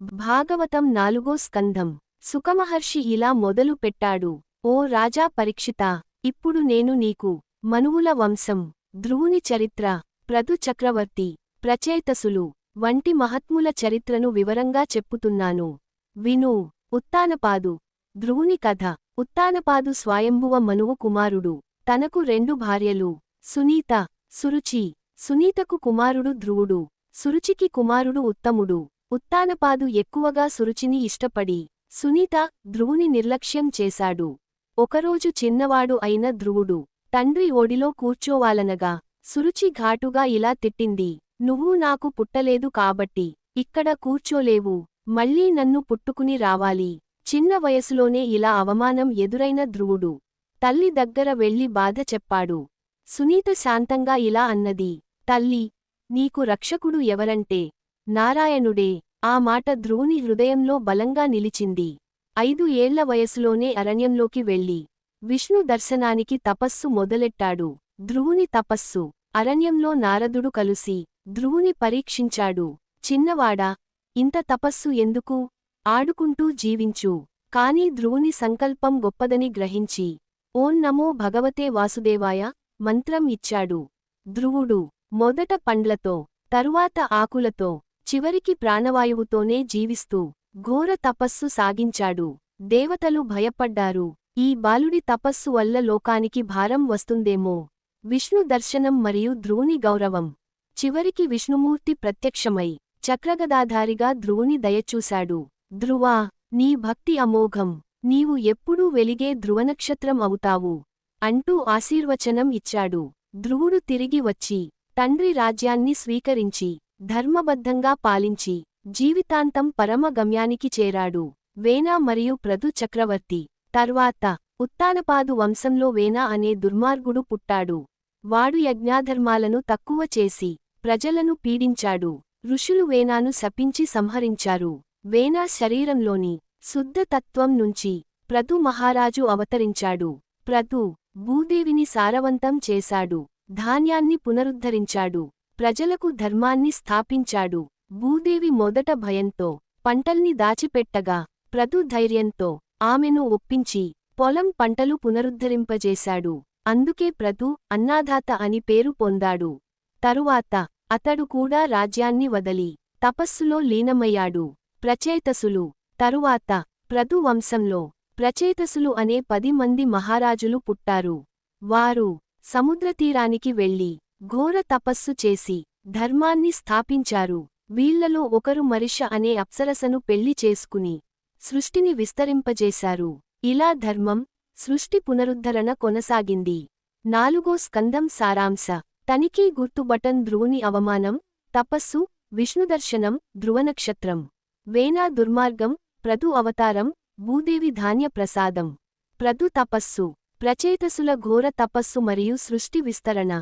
భాగవతం 4వ స్కంధం. సుకమహర్షి ఇలా మొదలు పెట్టాడు. ఓ రాజా పరీక్షితా, ఇప్పుడు నేను నీకు మనువుల వంశం, ధ్రువుని చరిత్ర, ప్రదు చక్రవర్తి, ప్రచేతసులు వంటి మహాత్ముల చరిత్రను వివరంగా చెప్పుతున్నాను. విను. ఉత్తానపాదు. ధ్రువుని కథ. ఉత్తానపాదు స్వయంభువ మనువు కుమారుడు. తనకు 2 భార్యలు, సునీత, సురుచి. సునీతకు కుమారుడు ధ్రువుడు. సురుచికి కుమారుడు ఉత్తముడు. ఉత్తానపాదు ఎక్కువగా సురుచిని ఇష్టపడి, సునీత, ధ్రువుని నిర్లక్ష్యం చేశాడు. ఒకరోజు చిన్నవాడు అయిన ధ్రువుడు తండ్రి ఓడిలో కూర్చోవాలనగా, సురుచి ఘాటుగా ఇలా తిట్టింది: నువ్వు నాకు పుట్టలేదు కాబట్టి ఇక్కడ కూర్చోలేవు, మళ్ళీ నన్ను పుట్టుకుని రావాలి. చిన్న వయసులోనే ఇలా అవమానం ఎదురైన ధ్రువుడు తల్లి దగ్గర వెళ్లి బాధ చెప్పాడు. సునీత శాంతంగా ఇలా అన్నది: తల్లీ, నీకు రక్షకుడు ఎవరంటే నారాయణుడే. ఆ మాట ధ్రువుని హృదయంలో బలంగా నిలిచింది. 5 ఏళ్ల వయసులోనే అరణ్యంలోకి వెళ్లి విష్ణు దర్శనానికి తపస్సు మొదలెట్టాడు. ధ్రువుని తపస్సు. అరణ్యంలో నారదుడు కలుసి ధ్రువుని పరీక్షించాడు. చిన్నవాడా, ఇంత తపస్సు ఎందుకు? ఆడుకుంటూ జీవించు. కాని ధ్రువుని సంకల్పం గొప్పదని గ్రహించి ఓం నమో భగవతే వాసుదేవాయ మంత్రం ఇచ్చాడు. ధ్రువుడు మొదట పండ్లతో, తరువాత ఆకులతో, చివరికి ప్రాణవాయువుతోనే జీవిస్తూ ఘోర తపస్సు సాగించాడు. దేవతలు భయపడ్డారు. ఈ బాలుడి తపస్సు వల్ల లోకానికి భారం వస్తుందేమో. విష్ణు దర్శనం మరియు ధ్రువుని గౌరవం. చివరికి విష్ణుమూర్తి ప్రత్యక్షమై చక్రగదాధారిగా ధ్రువుని దయచూశాడు. ధ్రువా, నీ భక్తి అమోఘం. నీవు ఎప్పుడూ వెలిగే ధ్రువనక్షత్రం అవుతావు అంటూ ఆశీర్వచనం ఇచ్చాడు. ధ్రువుడు తిరిగి వచ్చి తండ్రి రాజ్యాన్ని స్వీకరించి ధర్మబద్ధంగా పాలించి జీవితాంతం పరమ గమ్యానికి చేరాడు. వేనా మరియు ప్రదు చక్రవర్తి. తర్వాత ఉత్తానపాదు వంశంలో వేనా అనే దుర్మార్గుడు పుట్టాడు. వాడు యజ్ఞాధర్మాలను తక్కువ చేసి ప్రజలను పీడించాడు. ఋషులు వేనాను శపించి సంహరించారు. వేనా శరీరంలోని శుద్ధతత్వం నుంచి ప్రదు మహారాజు అవతరించాడు. ప్రదు భూదేవిని సారవంతం చేశాడు. ధాన్యాన్ని పునరుద్ధరించాడు. ప్రజలకు ధర్మాన్ని స్థాపించాడు. భూదేవి మొదట భయంతో పంటల్ని దాచిపెట్టగా, ప్రదు ధైర్యంతో ఆమెను ఒప్పించి పొలం పంటలు పునరుద్ధరింపజేశాడు. అందుకే ప్రదు అన్నాధాత అని పేరు పొందాడు. తరువాత అతడు కూడా రాజ్యాన్ని వదలి తపస్సులో లీనమయ్యాడు. ప్రచేతసులు. తరువాత ప్రదు వంశంలో ప్రచేతసులు అనే 10 మంది మహారాజులు పుట్టారు. వారు సముద్రతీరానికి వెళ్లి ఘోర తపస్సు చేసి ధర్మాన్ని స్థాపించారు. వీళ్లలో ఒకరు మరిష అనే అప్సరసను పెళ్లి చేసుకుని సృష్టిని విస్తరింపజేశారు. ఇలా ధర్మం, సృష్టి పునరుద్ధరణ కొనసాగింది. 4వ స్కందం సారాంశ. తనిఖీ గుర్తు బటన్. ధ్రువుని అవమానం, తపస్సు, విష్ణుదర్శనం, ధ్రువనక్షత్రం. వేనా దుర్మార్గం, ప్రదు అవతారం, భూదేవి ధాన్య ప్రసాదం. ప్రదు తపస్సు. ప్రచేతసుల ఘోర తపస్సు మరియు సృష్టి విస్తరణ.